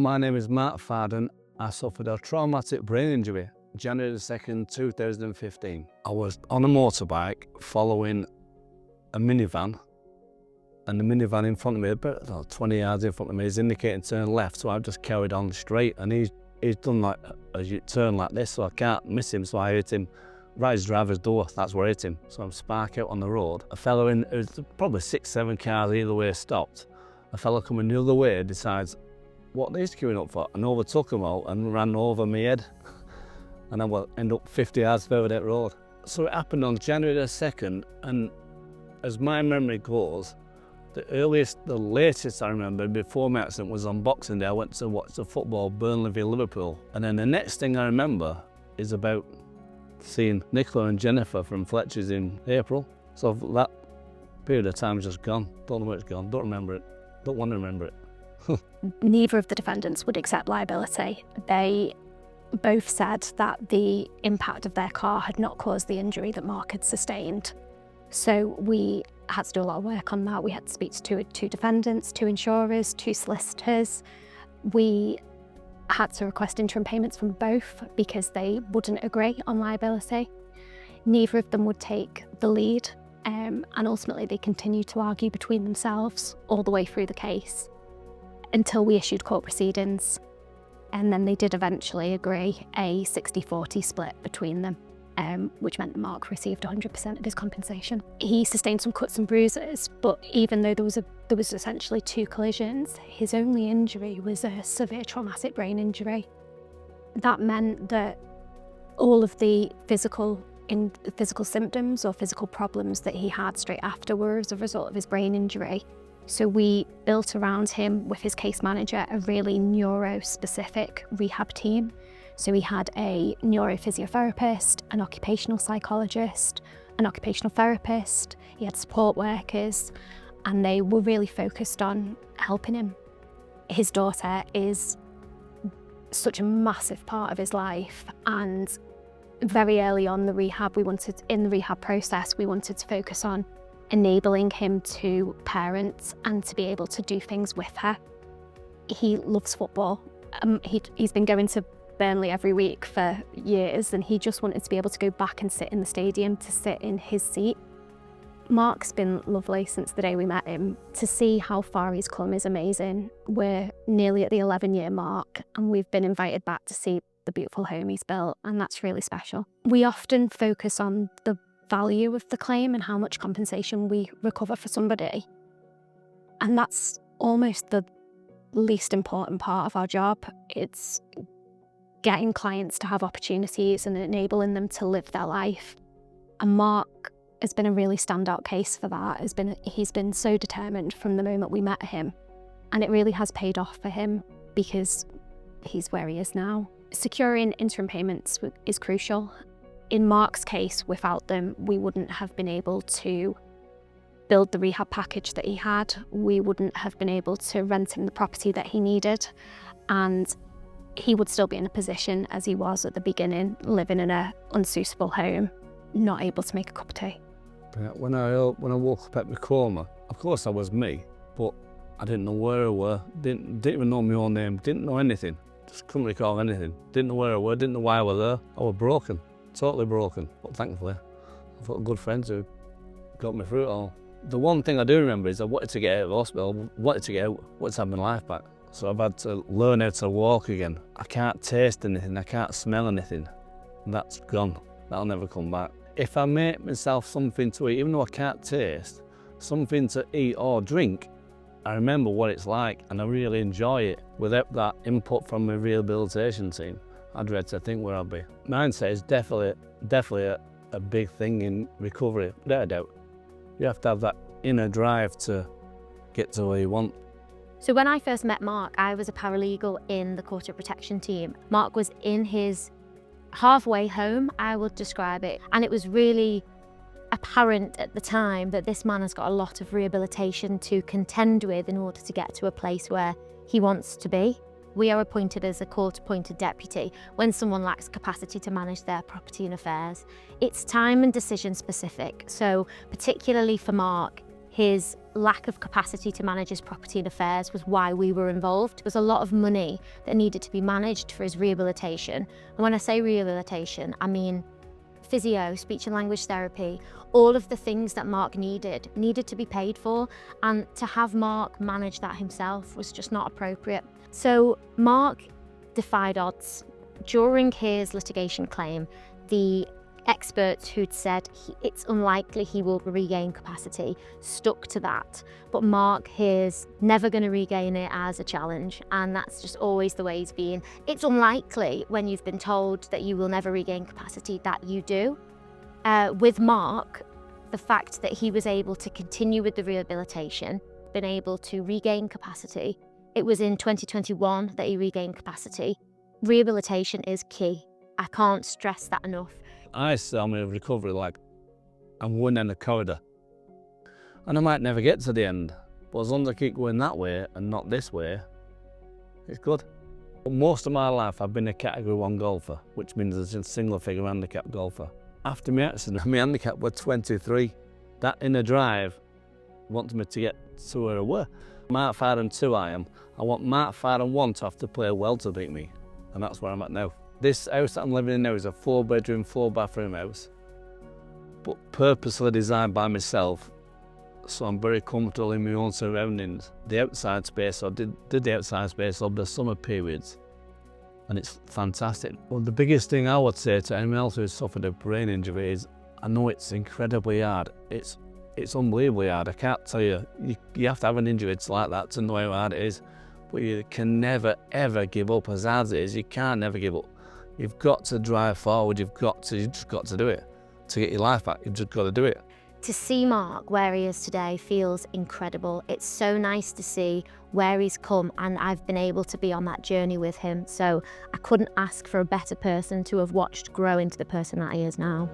my name is Mark Farden. I suffered a traumatic brain injury January the 2nd, 2015. I was on a motorbike following a minivan, and the minivan in front of me, about 20 yards in front of me, is indicating turn left, so I've just carried on straight, and he's done like a turn like this, so I can't miss him, so I hit him right at his driver's door. That's where I hit him. So I'm spark out on the road. A fellow it was probably 6-7 cars either way stopped. A fellow coming the other way decides, what are these queuing up for? And overtook them all and ran over my head. And I will end up 50 yards further that road. So it happened on January the 2nd, and as my memory goes, the latest I remember before my accident was on Boxing Day. I went to watch the football, Burnley v Liverpool. And then the next thing I remember is about seeing Nicola and Jennifer from Fletchers in April. So that period of time is just gone. Don't know where it's gone, don't remember it, don't want to remember it. Neither of the defendants would accept liability. They both said that the impact of their car had not caused the injury that Mark had sustained. So we had to do a lot of work on that. We had to speak to two defendants, 2 insurers, 2 solicitors. We had to request interim payments from both because they wouldn't agree on liability. Neither of them would take the lead, and ultimately they continued to argue between themselves all the way through the case until we issued court proceedings. And then they did eventually agree a 60-40 split between them, which meant that Mark received 100% of his compensation. He sustained some cuts and bruises, but even though there was essentially 2 collisions, his only injury was a severe traumatic brain injury. That meant that all of the physical symptoms or physical problems that he had straight after were as a result of his brain injury. So we built around him with his case manager a really neuro-specific rehab team. So he had a neurophysiotherapist, an occupational psychologist, an occupational therapist, he had support workers, and they were really focused on helping him. His daughter is such a massive part of his life, and very early on in the rehab process, we wanted to focus on enabling him to parent and to be able to do things with her. He loves football. He's been going to Burnley every week for years, and he just wanted to be able to go back and sit in the stadium, to sit in his seat. Mark's been lovely since the day we met him. To see how far he's come is amazing. We're nearly at the 11-year mark, and we've been invited back to see the beautiful home he's built, and that's really special. We often focus on the value of the claim and how much compensation we recover for somebody. And that's almost the least important part of our job. It's getting clients to have opportunities and enabling them to live their life. And Mark has been a really standout case for that. He's been so determined from the moment we met him. And it really has paid off for him because he's where he is now. Securing interim payments is crucial. In Mark's case, without them, we wouldn't have been able to build the rehab package that he had. We wouldn't have been able to rent him the property that he needed. And he would still be in a position as he was at the beginning, living in an unsuitable home, not able to make a cup of tea. When I woke up at my coma, of course I was me, but I didn't know where I were, didn't even know my own name, didn't know anything, just couldn't recall anything, didn't know where I were, didn't know why I was there. I was broken. Totally broken, but thankfully I've got good friends who got me through it all. The one thing I do remember is I wanted to get out of hospital, wanted to have my life back. So I've had to learn how to walk again. I can't taste anything, I can't smell anything. That's gone, that'll never come back. If I make myself something to eat, even though I can't taste, something to eat or drink, I remember what it's like and I really enjoy it. Without that input from my rehabilitation team, I dread to think where I'll be. Mindset is definitely a big thing in recovery, without a doubt. You have to have that inner drive to get to where you want. So when I first met Mark, I was a paralegal in the Court of Protection team. Mark was in his halfway home, I would describe it, and it was really apparent at the time that this man has got a lot of rehabilitation to contend with in order to get to a place where he wants to be. We are appointed as a court-appointed deputy when someone lacks capacity to manage their property and affairs. It's time and decision specific, so particularly for Mark, his lack of capacity to manage his property and affairs was why we were involved. There was a lot of money that needed to be managed for his rehabilitation. And when I say rehabilitation, I mean physio, speech and language therapy, all of the things that Mark needed to be paid for, and to have Mark manage that himself was just not appropriate. So Mark defied odds. During his litigation claim, the experts who'd said it's unlikely he will regain capacity stuck to that, but Mark is never going to regain it as a challenge, and that's just always the way he's been. It's unlikely when you've been told that you will never regain capacity that you do. With Mark, the fact that he was able to continue with the rehabilitation, been able to regain capacity, it was in 2021 that he regained capacity. Rehabilitation is key. I can't stress that enough. I saw my recovery like I'm one end of the corridor. And I might never get to the end, but as long as I keep going that way and not this way, it's good. But most of my life I've been a category 1 golfer, which means as a single figure handicap golfer. After my accident, my handicap was 23. That inner drive wanted me to get to where I were. Mark 5 and 2 I am. I want Mark 5 and 1 to have to play well to beat me. And that's where I'm at now. This house that I'm living in now is a 4-bedroom, 4-bathroom house, but purposely designed by myself, so I'm very comfortable in my own surroundings. The outside space, I did the outside space over the summer periods, and it's fantastic. Well, the biggest thing I would say to anyone else who's suffered a brain injury is, I know it's incredibly hard. It's unbelievably hard. I can't tell you, you have to have an injury like that to know how hard it is, but you can never, ever give up. As hard as it is, you can't never give up. You've got to drive forward, you've just got to do it. To get your life back, you've just got to do it. To see Mark where he is today feels incredible. It's so nice to see where he's come, and I've been able to be on that journey with him. So I couldn't ask for a better person to have watched grow into the person that he is now.